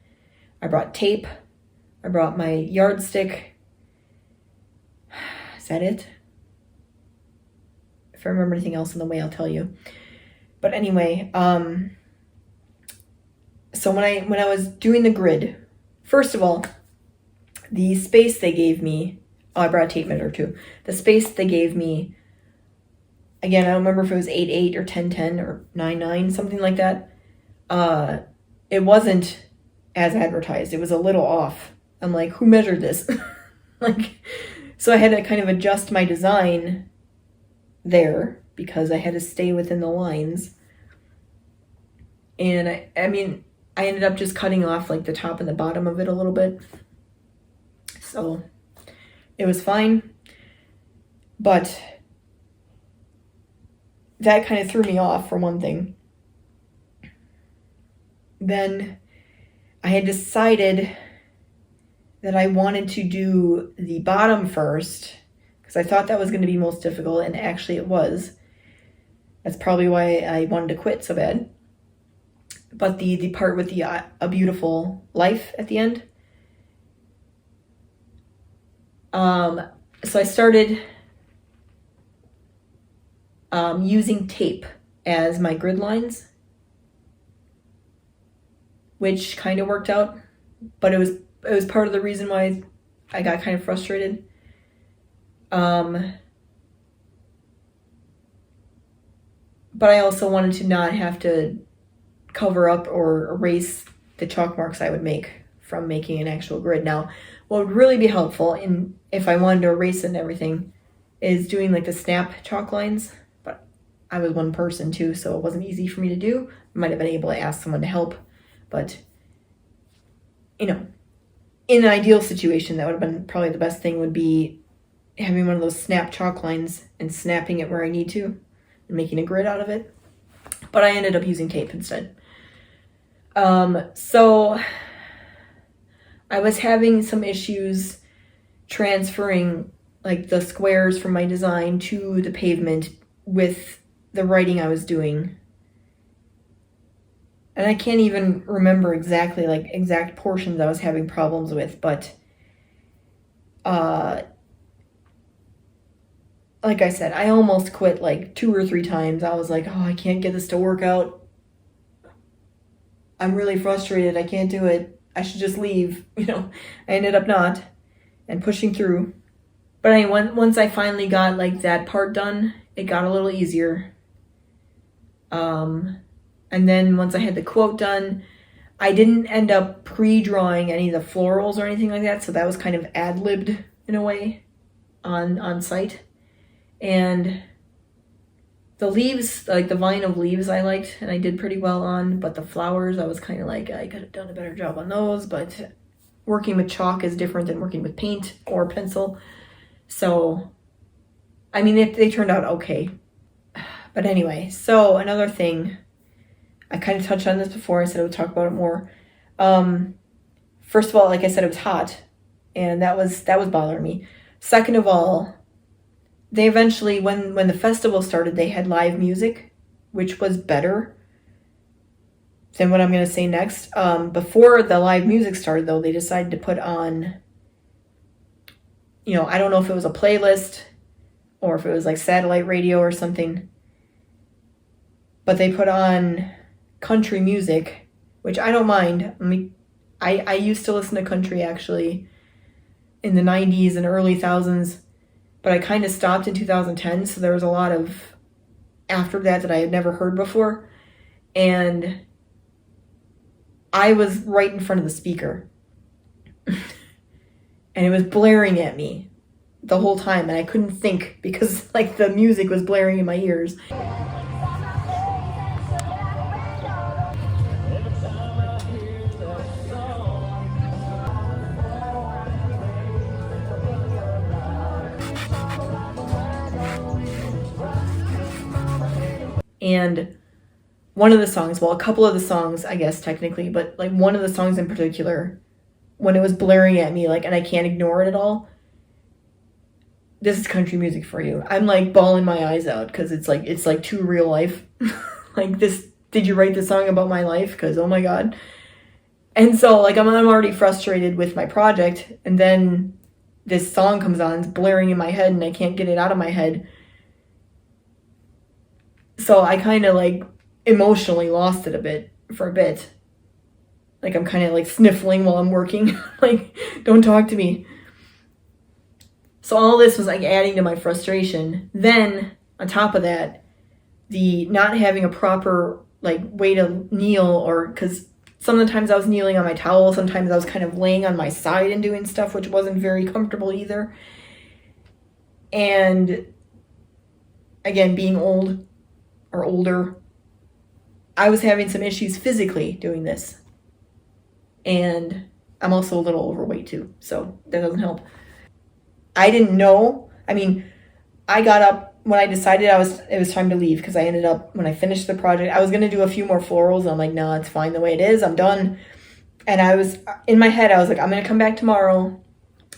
[SPEAKER 1] I brought tape. I brought my yardstick. Is that it? If I remember anything else on the way, I'll tell you. But anyway, so when I was doing the grid, first of all, the space they gave me, I brought a tape measure too. The space they gave me, again, I don't remember if it was 8-8 or 10-10 or 9-9, something like that. It wasn't as advertised. It was a little off. I'm like, who measured this? So I had to kind of adjust my design there because I had to stay within the lines. And I mean, I ended up just cutting off like the top and the bottom of it a little bit. So it was fine. But that kind of threw me off for one thing. Then I had decided that I wanted to do the bottom first because I thought that was going to be most difficult, and actually it was. That's probably why I wanted to quit so bad. But the part with the A Beautiful Life at the end. So I started using tape as my grid lines, which kind of worked out, but it was part of the reason why I got kind of frustrated. But I also wanted to not have to cover up or erase the chalk marks I would make from making an actual grid. Now, what would really be helpful if I wanted to erase it and everything is doing like the snap chalk lines. But I was one person too, so it wasn't easy for me to do. I might have been able to ask someone to help, but you know, in an ideal situation, that would have been probably the best thing, would be having one of those snap chalk lines and snapping it where I need to and making a grid out of it. But I ended up using tape instead. So I was having some issues transferring like the squares from my design to the pavement with the writing I was doing. And I can't even remember exactly, like, exact portions I was having problems with, but like I said, I almost quit like 2 or 3 times. I was like, oh, I can't get this to work out. I'm really frustrated. I can't do it. I should just leave. You know, I ended up not and pushing through. But anyway, once I finally got like that part done, it got a little easier. And then once I had the quote done, I didn't end up pre-drawing any of the florals or anything like that, so that was kind of ad-libbed in a way on site. And the leaves, like the vine of leaves, I liked and I did pretty well on, but the flowers, I was kind of like, I could have done a better job on those, but working with chalk is different than working with paint or pencil. So, I mean, they turned out okay. But anyway, so another thing, I kind of touched on this before. I said I would talk about it more. First of all, like I said, it was hot, and that was bothering me. Second of all, they eventually, when the festival started, they had live music, which was better than what I'm going to say next. Before the live music started, though, they decided to put on, you know, I don't know if it was a playlist or if it was like satellite radio or something, but they put on country music, which I don't mind. I mean, I used to listen to country actually in the 90s and early thousands, but I kind of stopped in 2010, so there was a lot of after that I had never heard before, and I was right in front of the speaker and it was blaring at me the whole time, and I couldn't think because like the music was blaring in my ears. And one of the songs, well, a couple of the songs, I guess technically, but like one of the songs in particular, when it was blaring at me, like, and I can't ignore it at all, this is country music for you. I'm like bawling my eyes out because it's like too real life. Like, this, did you write this song about my life? Because oh my God. And so like I'm already frustrated with my project, and then this song comes on, it's blaring in my head and I can't get it out of my head. So I kind of like emotionally lost it for a bit. Like I'm kind of like sniffling while I'm working. Like, don't talk to me. So all this was like adding to my frustration. Then on top of that, the not having a proper like way to kneel, or because sometimes I was kneeling on my towel, sometimes I was kind of laying on my side and doing stuff, which wasn't very comfortable either. And again, being old or older, I was having some issues physically doing this. And I'm also a little overweight too, so that doesn't help. I didn't know. I mean, I got up when I decided it was time to leave, because I ended up, when I finished the project, I was going to do a few more florals, and I'm like, no, it's fine the way it is. I'm done. And I was, in my head, I was like, I'm going to come back tomorrow,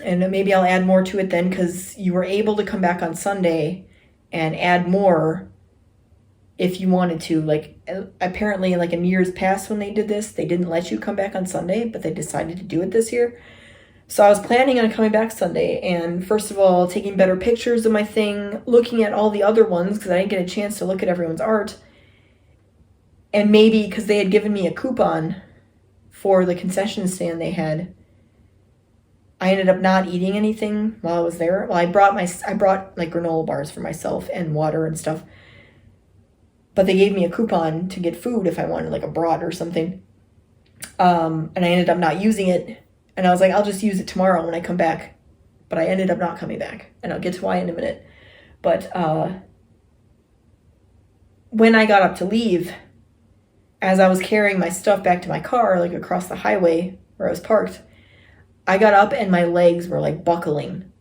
[SPEAKER 1] and maybe I'll add more to it then, because you were able to come back on Sunday and add more if you wanted to. Like, apparently, like in years past when they did this, they didn't let you come back on Sunday, but they decided to do it this year. So I was planning on coming back Sunday, and first of all, taking better pictures of my thing, looking at all the other ones, because I didn't get a chance to look at everyone's art. And maybe because they had given me a coupon for the concession stand they had, I ended up not eating anything while I was there. Well, I brought like granola bars for myself and water and stuff. But they gave me a coupon to get food if I wanted like a brat or something. And I ended up not using it. And I was like, I'll just use it tomorrow when I come back. But I ended up not coming back. And I'll get to why in a minute. But when I got up to leave, as I was carrying my stuff back to my car, like across the highway where I was parked, I got up and my legs were like buckling.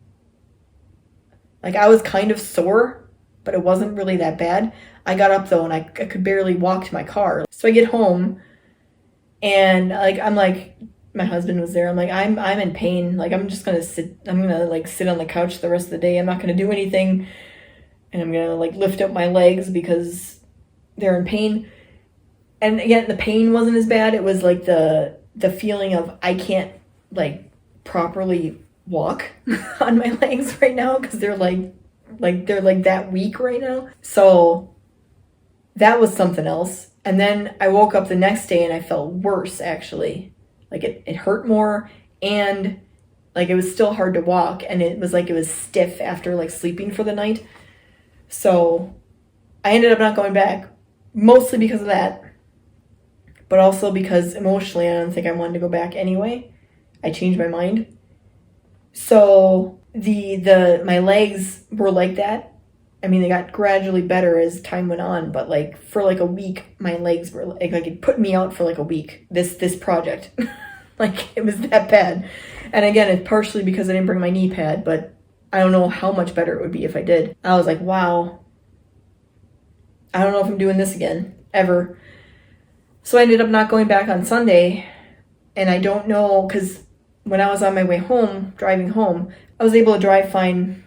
[SPEAKER 1] Like, I was kind of sore, but it wasn't really that bad. I got up though, and I could barely walk to my car. So I get home, and like I'm like, my husband was there. I'm like, I'm in pain. Like, I'm just gonna sit. I'm gonna like sit on the couch the rest of the day. I'm not gonna do anything, and I'm gonna like lift up my legs because they're in pain. And again, the pain wasn't as bad. It was like the feeling of I can't like properly walk on my legs right now because they're like that weak right now. So that was something else. And then I woke up the next day and I felt worse, actually. Like it hurt more, and like it was still hard to walk, and it was like it was stiff after like sleeping for the night. So I ended up not going back, mostly because of that, but also because emotionally I don't think I wanted to go back anyway. I changed my mind. So my legs were like that. I mean, they got gradually better as time went on, but like for like a week, my legs were like it put me out for like a week. This project, like it was that bad. And again, it's partially because I didn't bring my knee pad, but I don't know how much better it would be if I did. I was like, wow, I don't know if I'm doing this again ever. So I ended up not going back on Sunday, and I don't know, because when I was on my way home, driving home, I was able to drive fine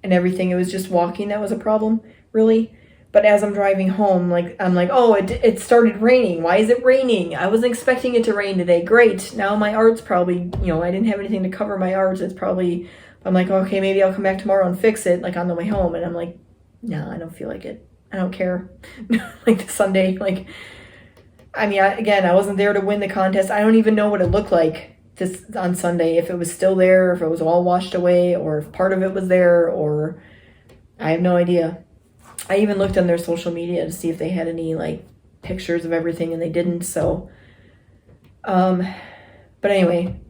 [SPEAKER 1] and everything. It was just walking that was a problem, really. But as I'm driving home, like I'm like, oh, it started raining. Why is it raining? I wasn't expecting it to rain today. Great. Now my art's probably, I didn't have anything to cover my art. It's probably, I'm like, okay, maybe I'll come back tomorrow and fix it, like on the way home. And I'm like, no, I don't feel like it. I don't care. Like the Sunday, like again, I wasn't there to win the contest. I don't even know what it looked like this on Sunday, if it was still there, if it was all washed away, or if part of it was there, or I have no idea. I even looked on their social media to see if they had any like pictures of everything, and they didn't. So, but anyway,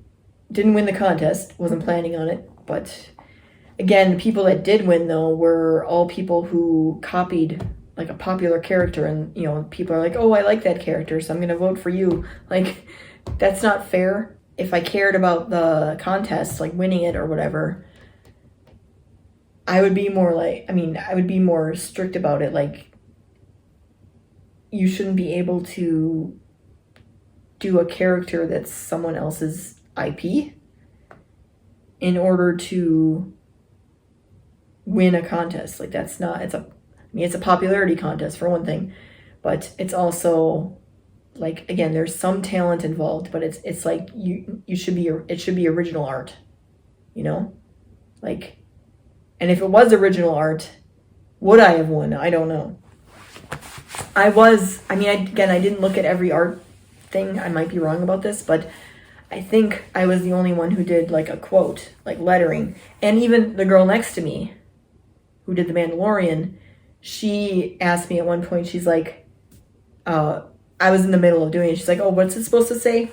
[SPEAKER 1] didn't win the contest. Wasn't planning on it. But again, the people that did win though were all people who copied like a popular character, and you know, people are like, oh, I like that character, so I'm gonna vote for you. Like, that's not fair. If I cared about the contest, like winning it or whatever, I would be more like, I would be more strict about it. Like, you shouldn't be able to do a character that's someone else's IP in order to win a contest. Like, that's not, it's a popularity contest for one thing, but it's also like, again, there's some talent involved, but it's like it should be original art, you know? Like, and if it was original art, would I have won? I don't know. I didn't look at every art thing. I might be wrong about this, but I think I was the only one who did like a quote, like lettering. And even the girl next to me who did The Mandalorian, she asked me at one point, she's like, I was in the middle of doing it. She's like, oh, what's it supposed to say?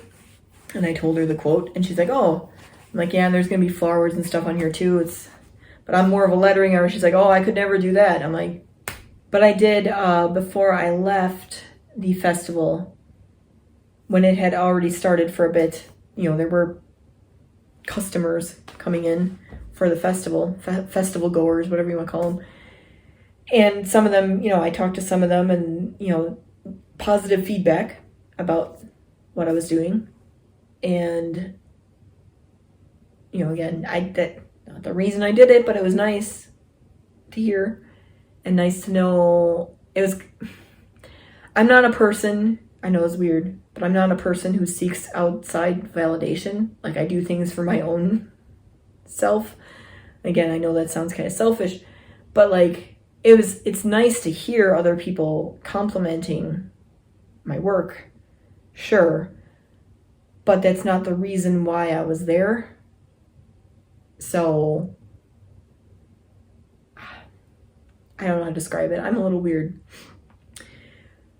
[SPEAKER 1] And I told her the quote, and she's like, oh. I'm like, yeah, and there's going to be flowers and stuff on here too. But I'm more of a lettering artist. She's like, oh, I could never do that. I'm like, but I did, before I left the festival, when it had already started for a bit, you know, there were customers coming in for the festival, festival goers, whatever you want to call them. And some of them, you know, I talked to some of them, and, you know, positive feedback about what I was doing. And, you know, again, not the reason I did it, but it was nice to hear and nice to know. I'm not a person, I know it's weird, but I'm not a person who seeks outside validation. Like, I do things for my own self. Again, I know that sounds kind of selfish, but like, it's nice to hear other people complimenting my work, sure, but that's not the reason why I was there. So I don't know how to describe it. I'm a little weird.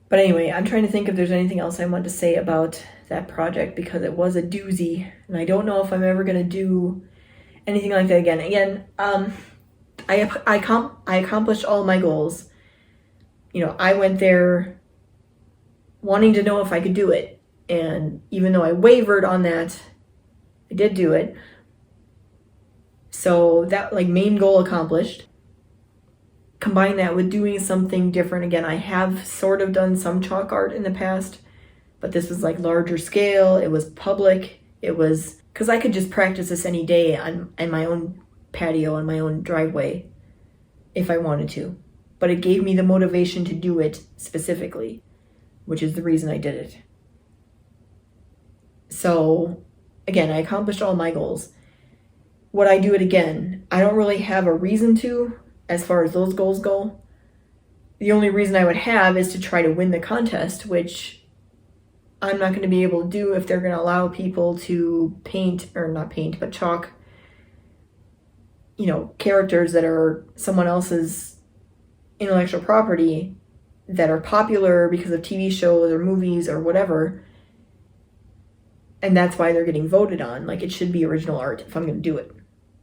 [SPEAKER 1] But anyway, I'm trying to think if there's anything else I want to say about that project, because it was a doozy, and I don't know if I'm ever going to do anything like that again. I accomplished all my goals. You know, I went there wanting to know if I could do it. And even though I wavered on that, I did do it. So that, like, main goal accomplished. Combine that with doing something different. Again, I have sort of done some chalk art in the past, but this was like larger scale. It was public. It was, because I could just practice this any day on my own patio, on my own driveway, if I wanted to. But it gave me the motivation to do it specifically, which is the reason I did it. So again, I accomplished all my goals. Would I do it again? I don't really have a reason to, as far as those goals go. The only reason I would have is to try to win the contest, which I'm not going to be able to do if they're going to allow people to paint, or not paint, but chalk, you know, characters that are someone else's intellectual property, that are popular because of TV shows or movies or whatever. And that's why they're getting voted on. Like, it should be original art if I'm going to do it.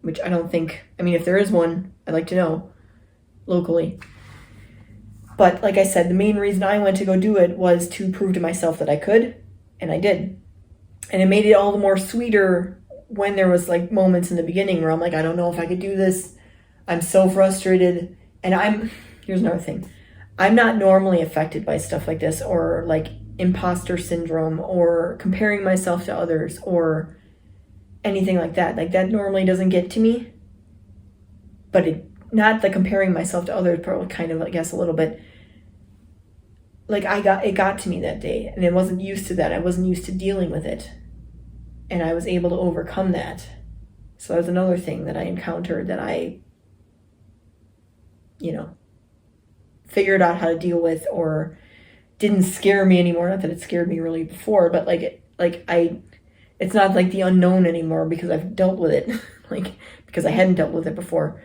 [SPEAKER 1] Which I don't think, if there is one, I'd like to know locally. But like I said, the main reason I went to go do it was to prove to myself that I could, and I did. And it made it all the more sweeter when there was like moments in the beginning where I'm like, I don't know if I could do this. I'm so frustrated. And here's another thing. I'm not normally affected by stuff like this, or like imposter syndrome, or comparing myself to others, or anything like that. Like, that normally doesn't get to me. But not the comparing myself to others, probably kind of, I guess, a little bit. Like, it got to me that day, and I wasn't used to that. I wasn't used to dealing with it. And I was able to overcome that. So that was another thing that I encountered that I, figured out how to deal with, or didn't scare me anymore. Not that it scared me really before, but it's not like the unknown anymore because I've dealt with it, like because I hadn't dealt with it before.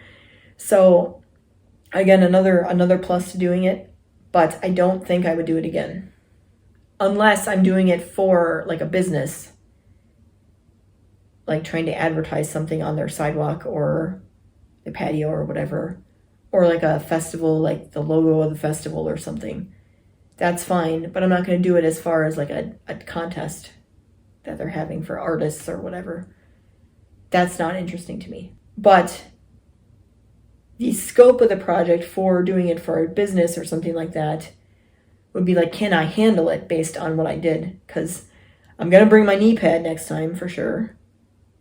[SPEAKER 1] So again, another plus to doing it, but I don't think I would do it again unless I'm doing it for like a business, like trying to advertise something on their sidewalk or the patio or whatever, or like a festival, like the logo of the festival or something. That's fine, but I'm not going to do it as far as like a contest that they're having for artists or whatever. That's not interesting to me. But the scope of the project for doing it for a business or something like that would be like, can I handle it based on what I did? Because I'm going to bring my knee pad next time for sure.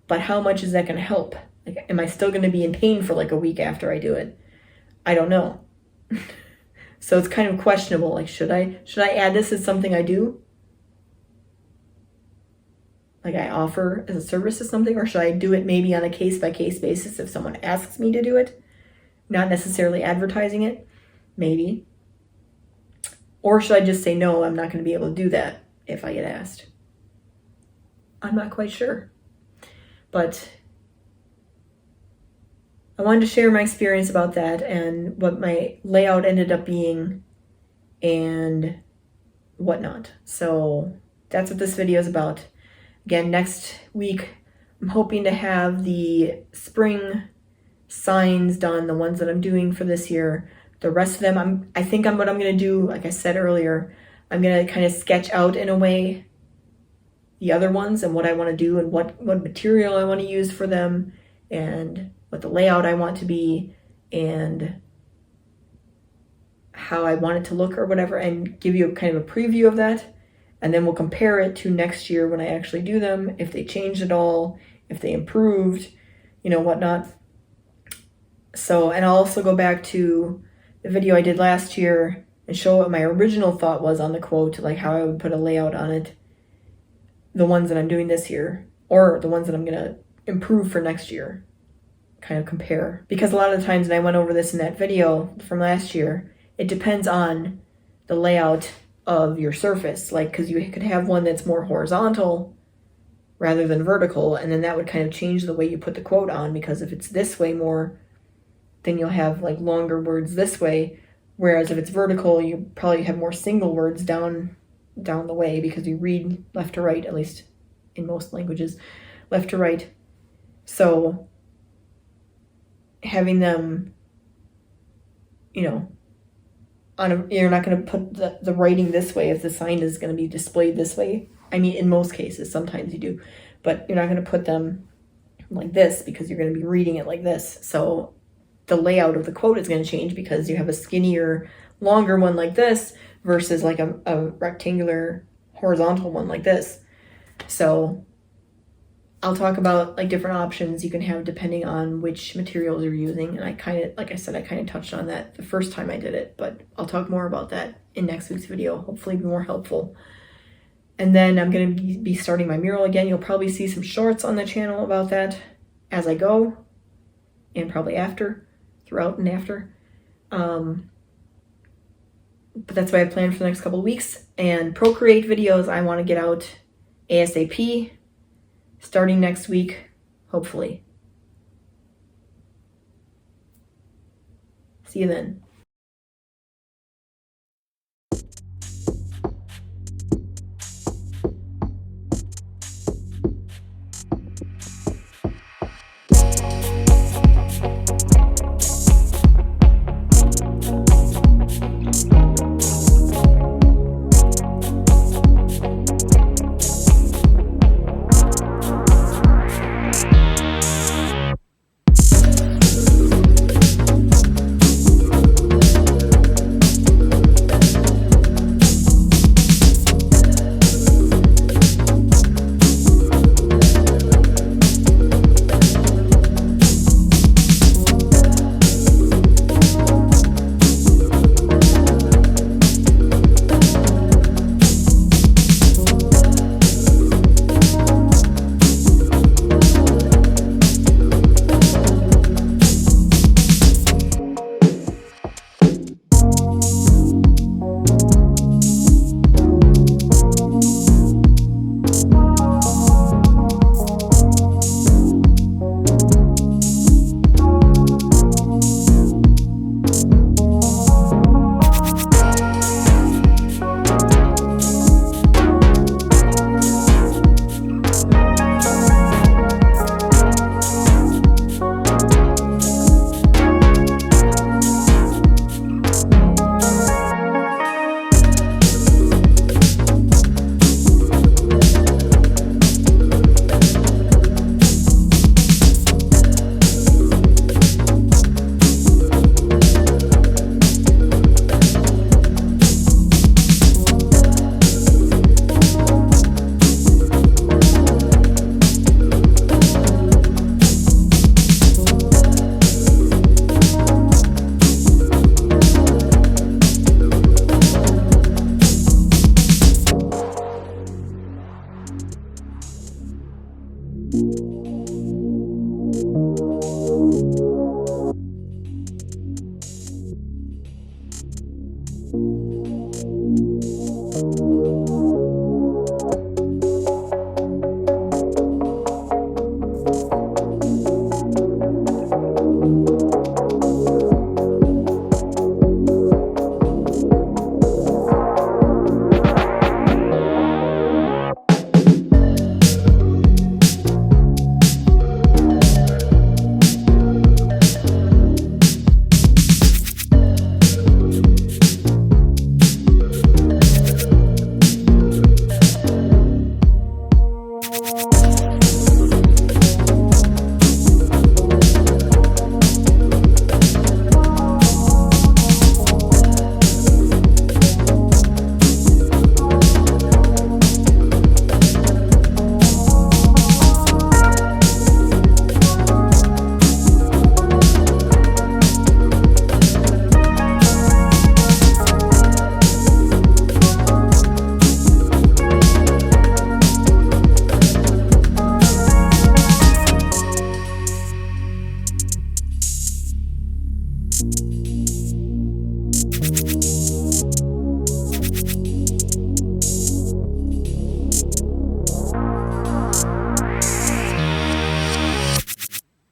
[SPEAKER 1] But how much is that going to help? Like, am I still going to be in pain for like a week after I do it? I don't know. So it's kind of questionable. Like, should I add this as something I do? Like I offer as a service to something, or should I do it maybe on a case-by-case basis if someone asks me to do it? Not necessarily advertising it, maybe. Or should I just say, no, I'm not going to be able to do that if I get asked? I'm not quite sure. But I wanted to share my experience about that and what my layout ended up being and whatnot. So that's what this video is about. Again, next week, I'm hoping to have the spring signs done, the ones that I'm doing for this year. The rest of them, I think what I'm going to do, like I said earlier, I'm going to kind of sketch out in a way the other ones and what I want to do and what material I want to use for them and what the layout I want to be and how I want it to look or whatever, and give you kind of a preview of that. And then we'll compare it to next year when I actually do them, if they changed at all, if they improved, whatnot. So, and I'll also go back to the video I did last year and show what my original thought was on the quote, like how I would put a layout on it, the ones that I'm doing this year, or the ones that I'm going to improve for next year, kind of compare. Because a lot of the times, and I went over this in that video from last year, it depends on the layout of your surface, like, because you could have one that's more horizontal rather than vertical, and then that would kind of change the way you put the quote on, because if it's this way more, then you'll have like longer words this way, whereas if it's vertical, you probably have more single words down the way, because you read left to right, at least in most languages, left to right. So having them, you're not going to put the writing this way if the sign is going to be displayed this way. I mean, in most cases, sometimes you do, but you're not going to put them like this because you're going to be reading it like this. So the layout of the quote is going to change because you have a skinnier, longer one like this versus like a rectangular horizontal one like this. So I'll talk about like different options you can have depending on which materials you're using. And I kind of touched on that the first time I did it, but I'll talk more about that in next week's video, hopefully be more helpful. And then I'm going to be starting my mural again. You'll probably see some shorts on the channel about that as I go, and probably throughout and after. But that's what I have planned for the next couple of weeks. And Procreate videos I want to get out ASAP, starting next week, hopefully. See you then.
[SPEAKER 2] you.